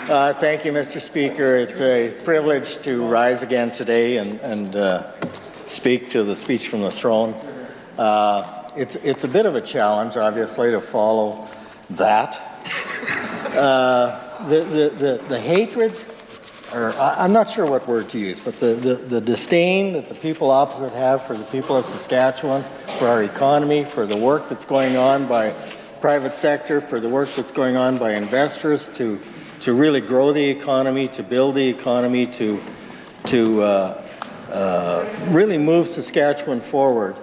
Thank you, Mr. Speaker. It's a privilege to rise again today and speak to the speech from the throne. It's a bit of a challenge, obviously, to follow that. The hatred, or I'm not sure what word to use, but the disdain that the people opposite have for the people of Saskatchewan, for our economy, for the work that's going on by private sector, for the work that's going on by investors to really grow the economy, to build the economy, to really move Saskatchewan forward.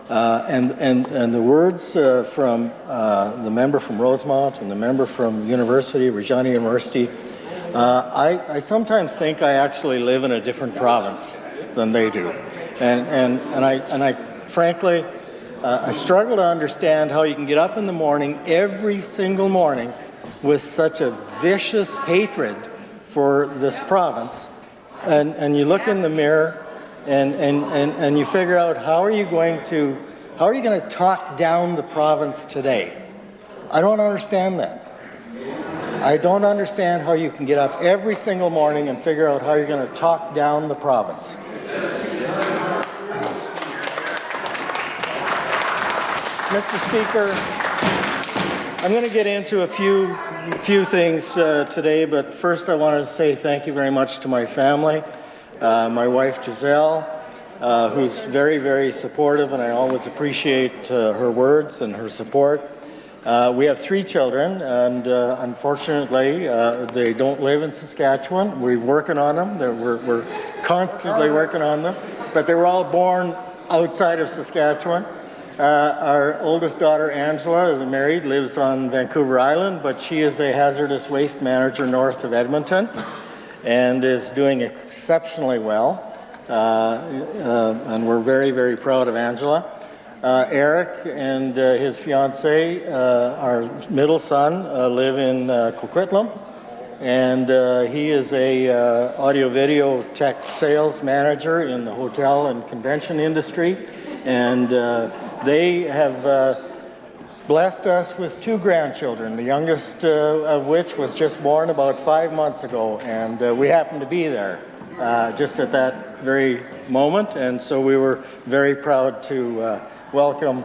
And the words from the member from Rosemont and the member from Regina University, I sometimes think I actually live in a different province than they do. And I frankly, I struggle to understand how you can get up in the morning, every single morning, with such a vicious hatred for this province, and you look in the mirror and you figure out how are you going to talk down the province today. I don't understand that. I don't understand how you can get up every single morning and figure out how you're going to talk down the province. Mr. Speaker, I'm going to get into a few things today, but first I want to say thank you very much to my family, my wife Giselle, who's very, very supportive, and I always appreciate her words and her support. We have 3 children, and unfortunately, they don't live in Saskatchewan. We're working on them. We're constantly working on them, but they were all born outside of Saskatchewan. Our oldest daughter, Angela, is married, lives on Vancouver Island, but she is a hazardous waste manager north of Edmonton and is doing exceptionally well. And we're very, very proud of Angela. Eric and his fiancée, our middle son, live in Coquitlam, and he is a audio-video tech sales manager in the hotel and convention industry, and they have blessed us with 2 grandchildren, the youngest of which was just born about 5 months ago, and we happened to be there just at that very moment, and so we were very proud to welcome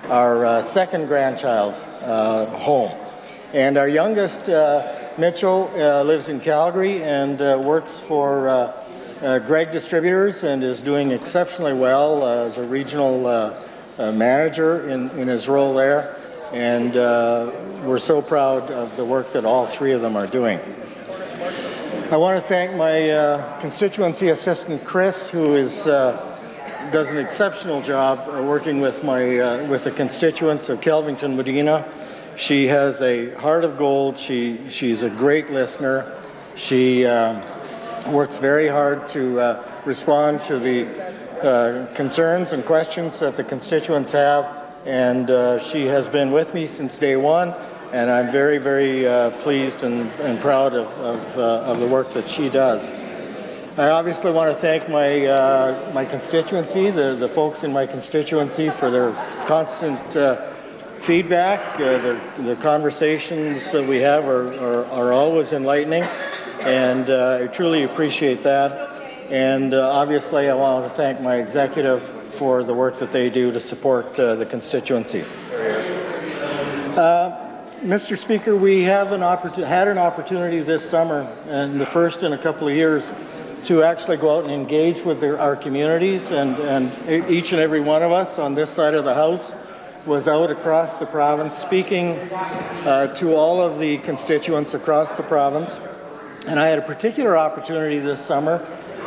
our second grandchild home. And our youngest, Mitchell, lives in Calgary and works for Greg Distributors and is doing exceptionally well as a regional manager in his role there, and we're so proud of the work that all 3 of them are doing. I want to thank my constituency assistant Chris, who does an exceptional job working with the constituents of Kelvington Medina. She has a heart of gold. She's a great listener. She works very hard to respond to the concerns and questions that the constituents have, and she has been with me since day one, and I'm very, very pleased and proud of the work that she does. I obviously want to thank my constituency, the folks in my constituency, for their constant feedback. The conversations that we have are always enlightening, and I truly appreciate that. And obviously, I want to thank my executive for the work that they do to support the constituency. Mr. Speaker, we have had an opportunity this summer, and the first in a couple of years, to actually go out and engage with our communities, and each and every one of us on this side of the House was out across the province speaking to all of the constituents across the province. And I had a particular opportunity this summer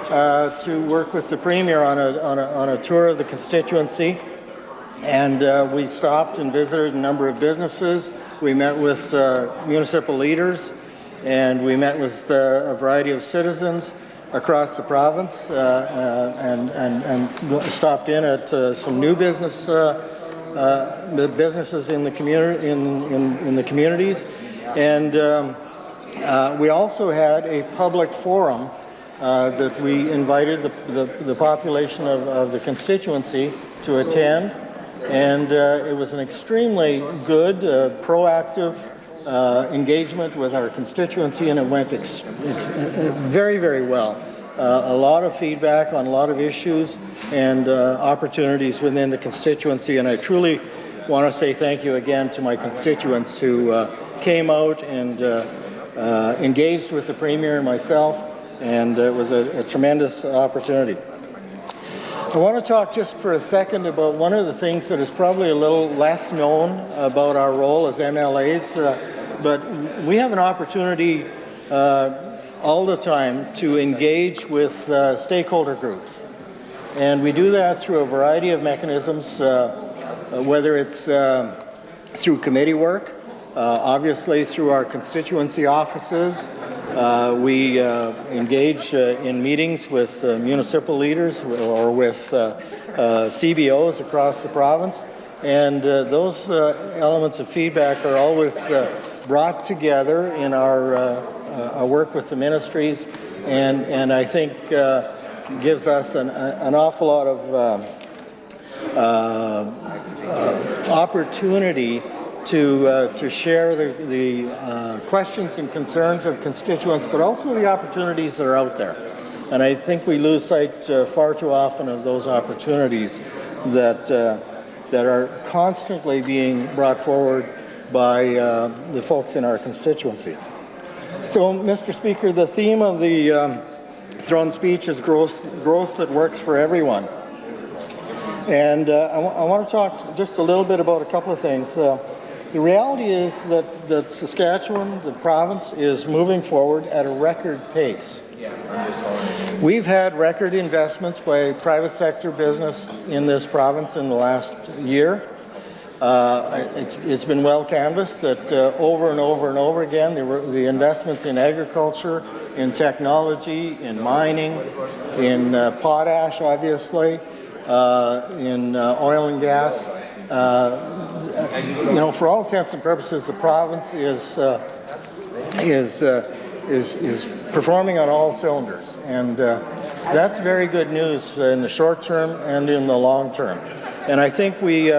to work with the Premier on a tour of the constituency, and we stopped and visited a number of businesses. We met with municipal leaders, and we met with a variety of citizens across the province, and stopped in at some new businesses in the community in the communities, and we also had a public forum that we invited the population of the constituency to attend, and it was an extremely good, proactive engagement with our constituency, and it went very, very well. A lot of feedback on a lot of issues and opportunities within the constituency, and I truly want to say thank you again to my constituents who came out and engaged with the Premier and myself, and it was a tremendous opportunity. I want to talk just for a second about one of the things that is probably a little less known about our role as MLAs, but we have an opportunity all the time to engage with stakeholder groups. And we do that through a variety of mechanisms, whether it's through committee work, obviously through our constituency offices. We engage in meetings with municipal leaders or with CBOs across the province, and those elements of feedback are always brought together in our work with the ministries, and I think gives us an awful lot of opportunity to share the questions and concerns of constituents, but also the opportunities that are out there. And I think we lose sight far too often of those opportunities that are constantly being brought forward by the folks in our constituency. So, Mr. Speaker, the theme of the throne speech is growth that works for everyone. And I want to talk just a little bit about a couple of things. The reality is that Saskatchewan, the province, is moving forward at a record pace. We've had record investments by private sector business in this province in the last year. It's been well canvassed that over and over and over again, the investments in agriculture, in technology, in mining, in potash, obviously, in oil and gas. For all intents and purposes, the province is performing on all cylinders, and that's very good news in the short term and in the long term. And I think we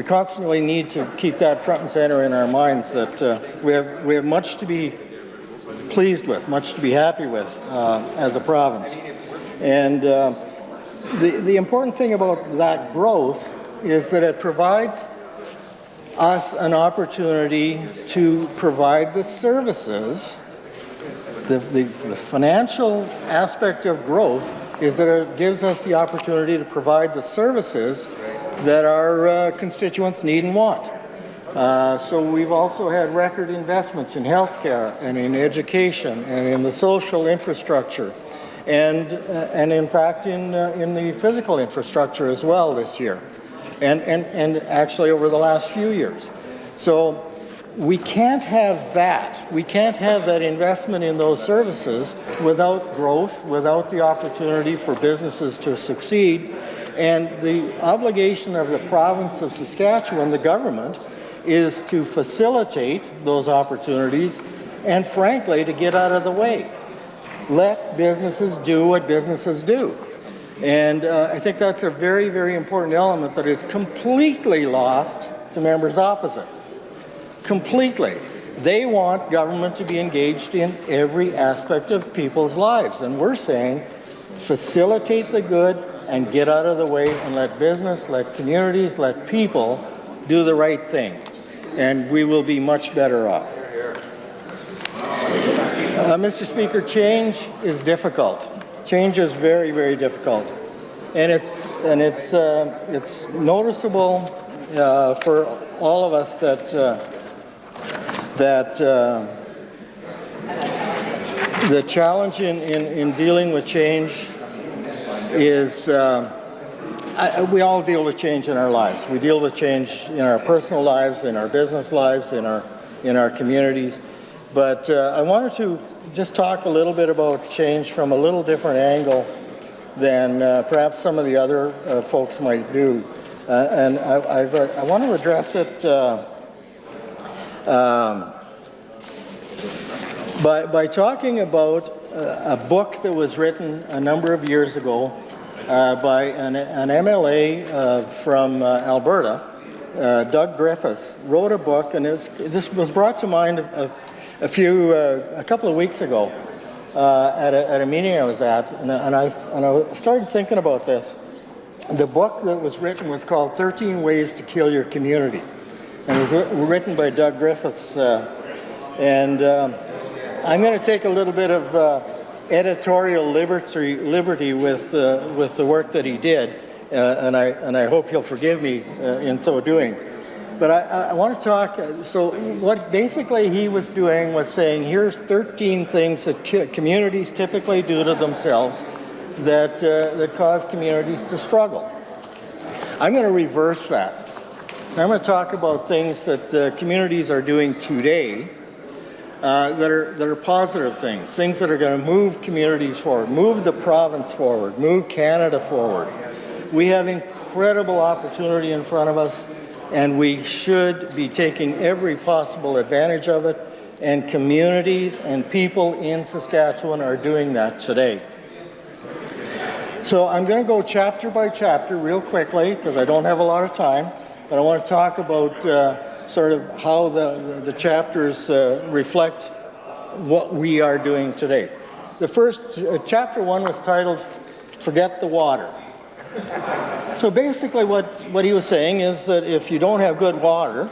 constantly need to keep that front and center in our minds, that we have much to be pleased with, much to be happy with as a province. And the important thing about that growth is that it provides us an opportunity to provide the services. The financial aspect of growth is that it gives us the opportunity to provide the services that our constituents need and want. So we've also had record investments in healthcare and in education and in the social infrastructure, and in fact in the physical infrastructure as well this year, and actually over the last few years. So we can't have that. We can't have that investment in those services without growth, without the opportunity for businesses to succeed. And the obligation of the province of Saskatchewan, the government, is to facilitate those opportunities and, frankly, to get out of the way. Let businesses do what businesses do. And I think that's a very, very important element that is completely lost to members opposite. Completely. They want government to be engaged in every aspect of people's lives. And we're saying facilitate the good and get out of the way and let business, let communities, let people do the right thing. And we will be much better off. Mr. Speaker, change is difficult. Change is very, very difficult. And it's noticeable for all of us that the challenge in dealing with change is we all deal with change in our lives. We deal with change in our personal lives, in our business lives, in our communities. But I wanted to just talk a little bit about change from a little different angle than perhaps some of the other folks might do. And I want to address it by talking about a book that was written a number of years ago by an MLA from Alberta Doug Griffiths, wrote a book, and this was brought to mind a couple of weeks ago at a meeting I was at, and I started thinking about this. The book that was written was called 13 Ways to Kill Your Community, and it was written by Doug Griffiths. I'm going to take a little bit of editorial liberty with the work that he did, and I hope he'll forgive me in so doing. But I want to talk. So what basically he was doing was saying, here's 13 things that communities typically do to themselves that cause communities to struggle. I'm going to reverse that. I'm going to talk about things that communities are doing today that are positive things that are going to move communities forward, move the province forward, move Canada forward. We have incredible opportunity in front of us, and we should be taking every possible advantage of it, and communities and people in Saskatchewan are doing that today. So I'm going to go chapter by chapter real quickly because I don't have a lot of time, but I want to talk about sort of how the chapters reflect what we are doing today. The first, chapter 1 was titled, Forget the Water. So basically what he was saying is that if you don't have good water,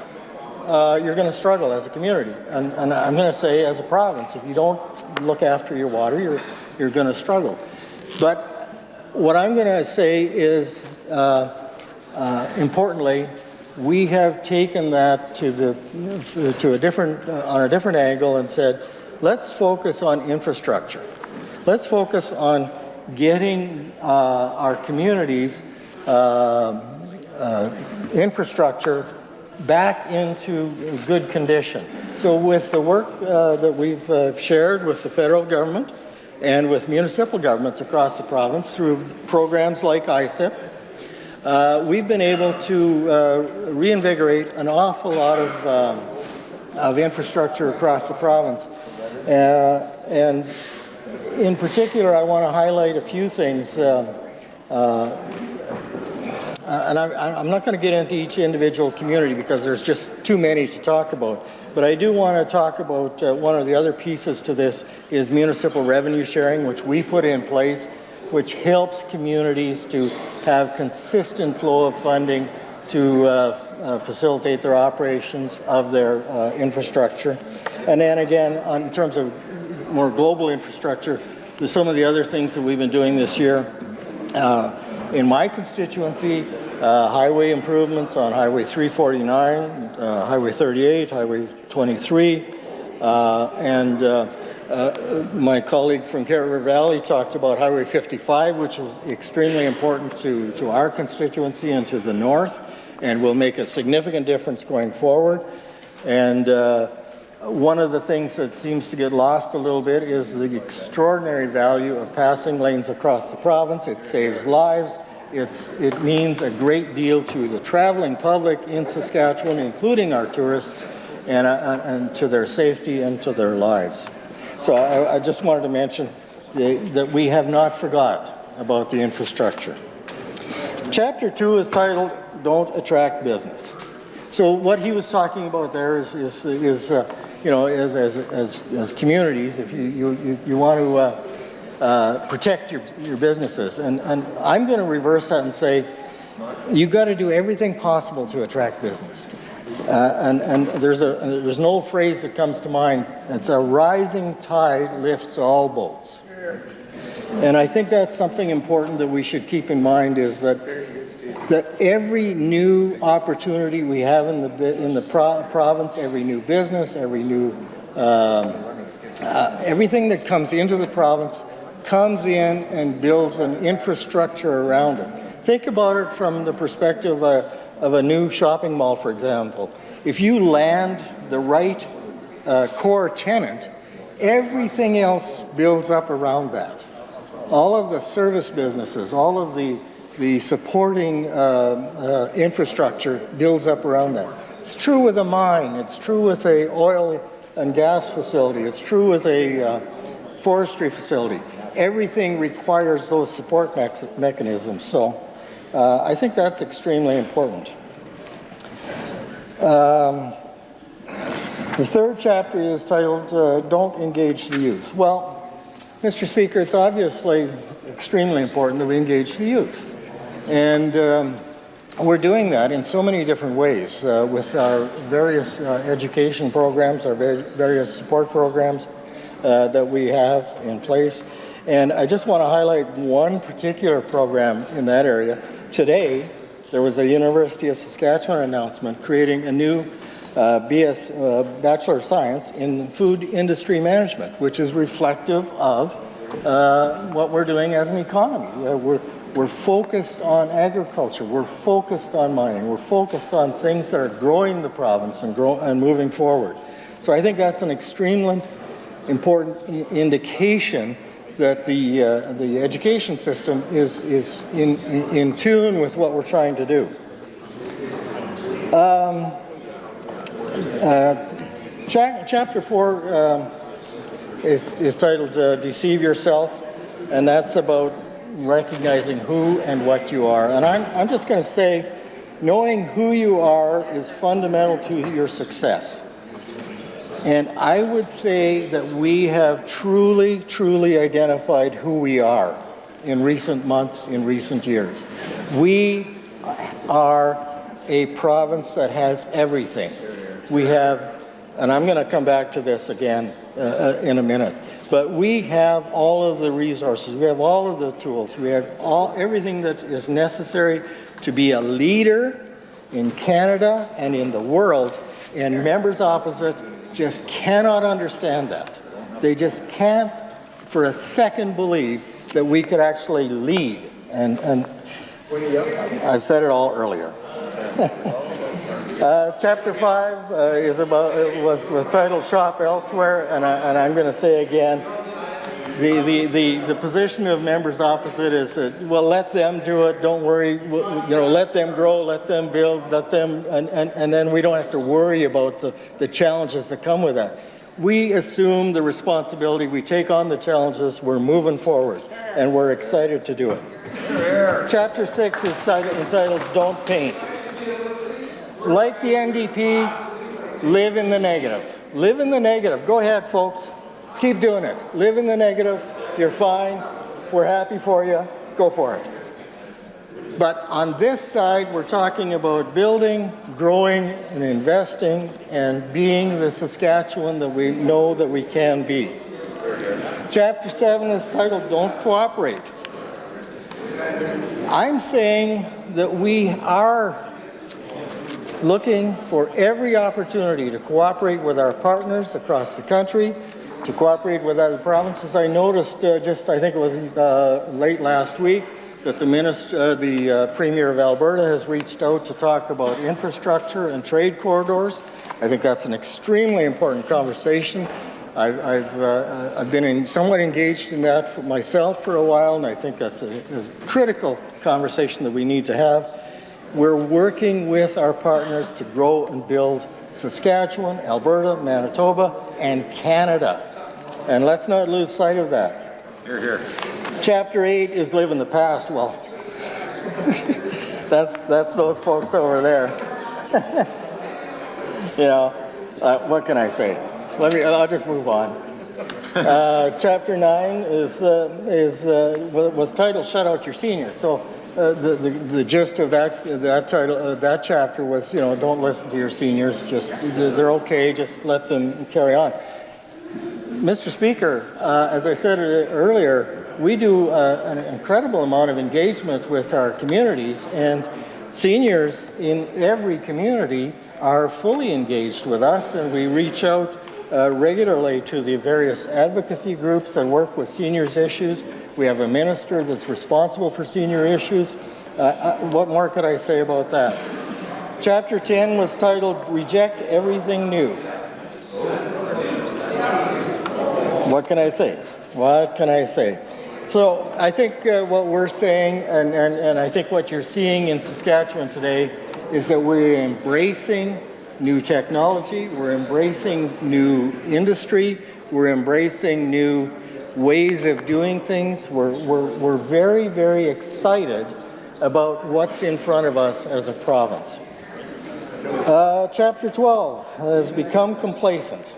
you're going to struggle as a community. And I'm going to say as a province, if you don't look after your water, you're going to struggle. But what I'm going to say is, importantly, we have taken that to a different angle and said, let's focus on infrastructure. Let's focus on getting our communities' infrastructure back into good condition. So with the work that we've shared with the federal government and with municipal governments across the province through programs like ISIP, we've been able to reinvigorate an awful lot of infrastructure across the province. And in particular, I want to highlight a few things. And I'm not going to get into each individual community because there's just too many to talk about. But I do want to talk about one of the other pieces to this is municipal revenue sharing, which we put in place, which helps communities to have consistent flow of funding to facilitate their operations of their infrastructure. And then again, in terms of more global infrastructure, there's some of the other things that we've been doing this year. In my constituency, highway improvements on Highway 349, Highway 38, Highway 23, and my colleague from Carrier Valley talked about Highway 55, which is extremely important to our constituency and to the north, and will make a significant difference going forward. And one of the things that seems to get lost a little bit is the extraordinary value of passing lanes across the province. It saves lives. It means a great deal to the traveling public in Saskatchewan, including our tourists, and to their safety and to their lives. So I just wanted to mention that we have not forgot about the infrastructure. Chapter 2 is titled, Don't Attract Business. So what he was talking about there is you know, as communities, if you want to protect your businesses, and I'm going to reverse that and say, you've got to do everything possible to attract business. And there's an old phrase that comes to mind. It's a rising tide lifts all boats. And I think that's something important that we should keep in mind is that every new opportunity we have in the province, every new business, every new everything that comes into the province comes in and builds an infrastructure around it. Think about it from the perspective of a new shopping mall, for example. If you land the right core tenant, everything else builds up around that. All of the service businesses, all of the supporting infrastructure builds up around that. It's true with a mine. It's true with a oil and gas facility. It's true with a forestry facility. Everything requires those support mechanisms. So I think that's extremely important. The third chapter is titled, Don't Engage the Youth. Well, Mr. Speaker, it's obviously extremely important that we engage the youth. And we're doing that in so many different ways with our various education programs, our various support programs that we have in place. And I just want to highlight one particular program in that area. Today, there was a University of Saskatchewan announcement creating a new Bachelor of Science in Food Industry Management, which is reflective of what we're doing as an economy. We're focused on agriculture, we're focused on mining, we're focused on things that are growing the province and moving forward. So I think that's an extremely important indication that the education system is in tune with what we're trying to do. Chapter 4 is titled Deceive Yourself, and that's about recognizing who and what you are. And I'm just going to say, knowing who you are is fundamental to your success. And I would say that we have truly identified who we are in recent months, in recent years. We are a province that has everything. We have, and I'm going to come back to this again in a minute, but we have all of the resources, we have all of the tools, we have everything that is necessary to be a leader in Canada and in the world, and members opposite just cannot understand that. They just can't for a second believe that we could actually lead. And I've said it all earlier. Chapter 5 was titled Shop Elsewhere, and I'm going to say again, the position of members opposite is that, well, let them do it, don't worry, let them grow, let them build, let them, and then we don't have to worry about the challenges that come with that. We assume the responsibility, we take on the challenges, we're moving forward, and we're excited to do it. Chapter 6 is entitled Don't Paint. Like the NDP, live in the negative. Live in the negative. Go ahead, folks. Keep doing it. Live in the negative. You're fine. We're happy for you. Go for it. But on this side, we're talking about building, growing, and investing, and being the Saskatchewan that we know that we can be. Chapter 7 is titled Don't Cooperate. I'm saying that we are looking for every opportunity to cooperate with our partners across the country, to cooperate with other provinces. I noticed I think it was late last week, that the Premier of Alberta has reached out to talk about infrastructure and trade corridors. I think that's an extremely important conversation. I've been somewhat engaged in that for myself for a while, and I think that's a critical conversation that we need to have. We're working with our partners to grow and build Saskatchewan, Alberta, Manitoba, and Canada. And let's not lose sight of that. Hear, hear. Chapter 8 is Live in the Past. Well, that's those folks over there. What can I say? I'll just move on. Chapter 9 was titled Shut Out Your Seniors. So the gist of that chapter was, don't listen to your seniors. They're okay. Just let them carry on. Mr. Speaker, as I said earlier, we do an incredible amount of engagement with our communities, and seniors in every community are fully engaged with us, and we reach out regularly to the various advocacy groups that work with seniors' issues. We have a minister that's responsible for senior issues. What more could I say about that? Chapter 10 was titled Reject Everything New. What can I say? What can I say? So I think what we're saying, and I think what you're seeing in Saskatchewan today, is that we're embracing new technology, we're embracing new industry, we're embracing new ways of doing things. We're very, very excited about what's in front of us as a province. Chapter 12 has become complacent.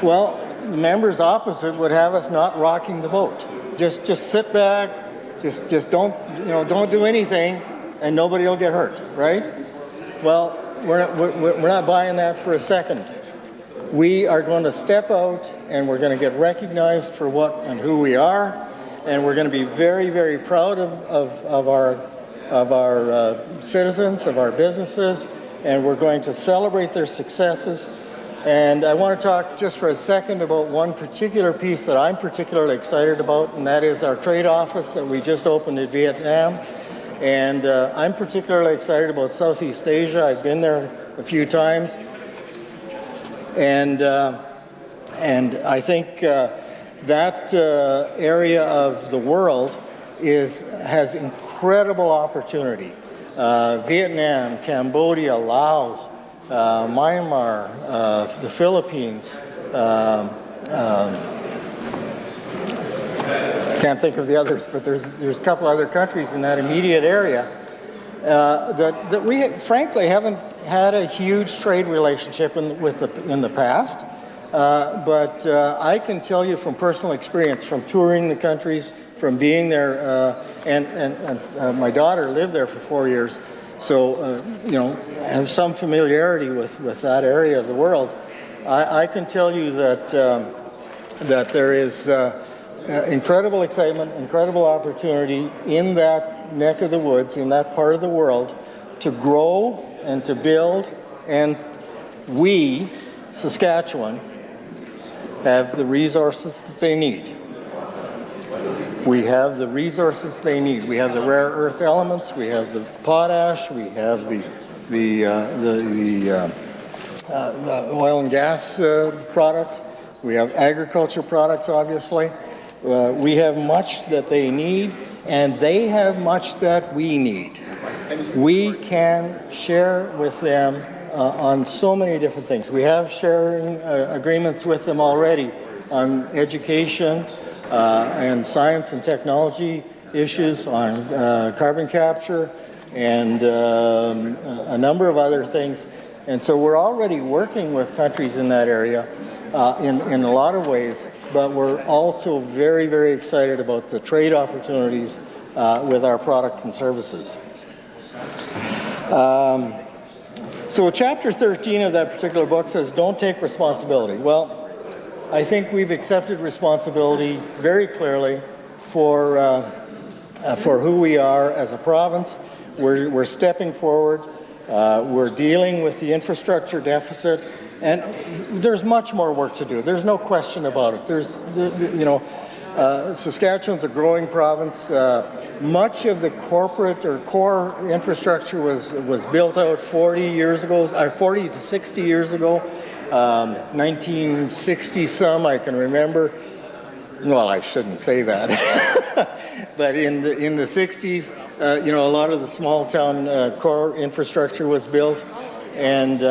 Well, the members opposite would have us not rocking the boat. Just sit back, just don't do anything, and nobody will get hurt, right? Well, we're not buying that for a second. We are going to step out, and we're going to get recognized for what and who we are, and we're going to be very, very proud of our citizens, of our businesses, and we're going to celebrate their successes. And I want to talk just for a second about one particular piece that I'm particularly excited about, and that is our trade office that we just opened in Vietnam. And I'm particularly excited about Southeast Asia. I've been there a few times. And I think that area of the world has incredible opportunity. Vietnam, Cambodia, Laos, Myanmar, the Philippines, can't think of the others, but there's a couple other countries in that immediate area that we frankly haven't had a huge trade relationship in the past. But I can tell you from personal experience, from touring the countries, from being there, and my daughter lived there for 4 years, so have some familiarity with that area of the world. I can tell you that there is incredible excitement, incredible opportunity in that neck of the woods, in that part of the world, to grow and to build, and we, Saskatchewan, have the resources that they need. We have the resources they need. We have the rare earth elements. We have the potash. We have the oil and gas products. We have agriculture products, obviously. We have much that they need, and they have much that we need. We can share with them on so many different things. We have sharing agreements with them already on education and science and technology issues, on carbon capture, and a number of other things. And so we're already working with countries in that area in a lot of ways, but we're also very, very excited about the trade opportunities with our products and services. So chapter 13 of that particular book says, don't take responsibility. Well, I think we've accepted responsibility very clearly for who we are as a province. We're stepping forward. We're dealing with the infrastructure deficit, and there's much more work to do. There's no question about it. Saskatchewan's a growing province. Much of the corporate or core infrastructure was built out 40 years ago, 40 to 60 years ago. 1960 some, I can remember. Well, I shouldn't say that. But in the 60s, a lot of the small town core infrastructure was built. And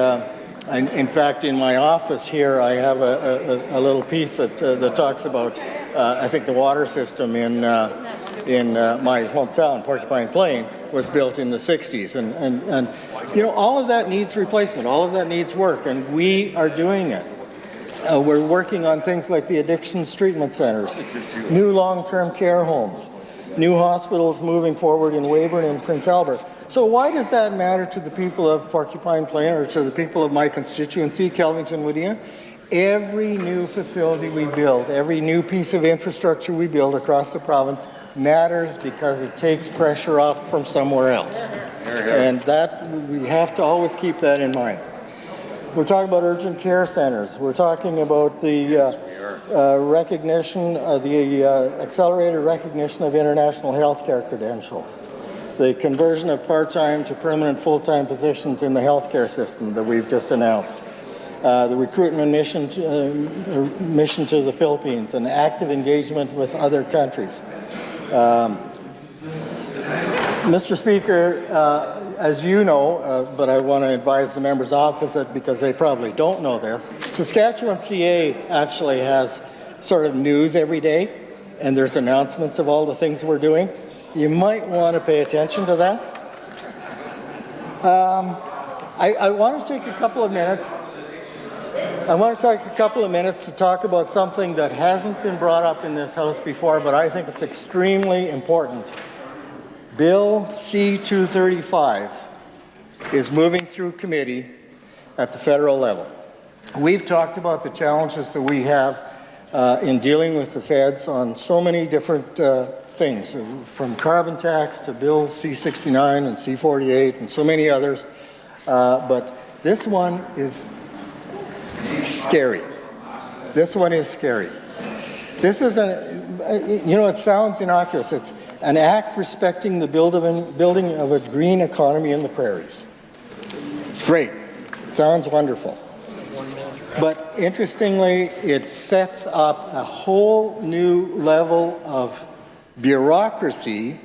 in fact, in my office here, I have a little piece that talks about, I think, the water system in my hometown, Porcupine Plain, was built in the 60s. And all of that needs replacement. All of that needs work, and we are doing it. We're working on things like the addictions treatment centers, new long-term care homes, new hospitals moving forward in Weyburn and Prince Albert. So why does that matter to the people of Porcupine Plain or to the people of my constituency, Kelvington-Woodien? Every new facility we build, every new piece of infrastructure we build across the province matters because it takes pressure off from somewhere else. And that, we have to always keep that in mind. We're talking about urgent care centers. We're talking about the recognition, the accelerated recognition of international healthcare credentials, the conversion of part-time to permanent full-time positions in the healthcare system that we've just announced, the recruitment mission to the Philippines, and active engagement with other countries. Mr. Speaker, as you know, but I want to advise the members opposite because they probably don't know this, Saskatchewan CA actually has sort of news every day, and there's announcements of all the things we're doing. You might want to pay attention to that. I want to take a couple of minutes. I want to take a couple of minutes to talk about something that hasn't been brought up in this House before, but I think it's extremely important. Bill C-235 is moving through committee at the federal level. We've talked about the challenges that we have in dealing with the feds on so many different things, from carbon tax to Bill C-69 and C-48 and so many others. But this one is scary. This one is scary. This is it sounds innocuous. It's an act respecting the building of a green economy in the prairies. Great. Sounds wonderful. But interestingly, it sets up a whole new level of bureaucracy,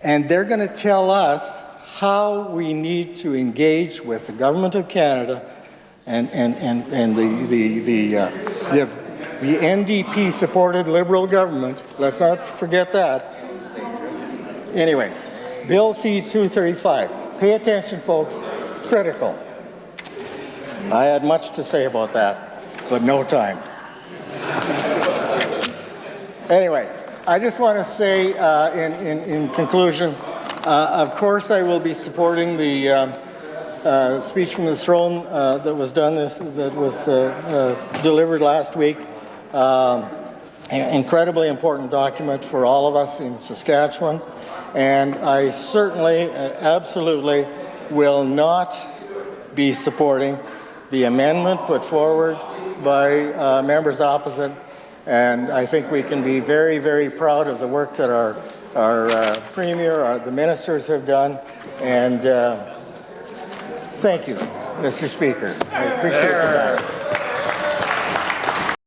and they're going to tell us how we need to engage with the Government of Canada and the NDP-supported Liberal government. Let's not forget that. Anyway, Bill C-235. Pay attention, folks. Critical. I had much to say about that, but no time. Anyway, I just want to say in conclusion, of course I will be supporting the speech from the throne that was delivered last week. An incredibly important document for all of us in Saskatchewan, and I certainly, absolutely will not be supporting the amendment put forward by members opposite, and I think we can be very, very proud of the work that our Premier, the ministers have done, and thank you, Mr. Speaker. I appreciate the time.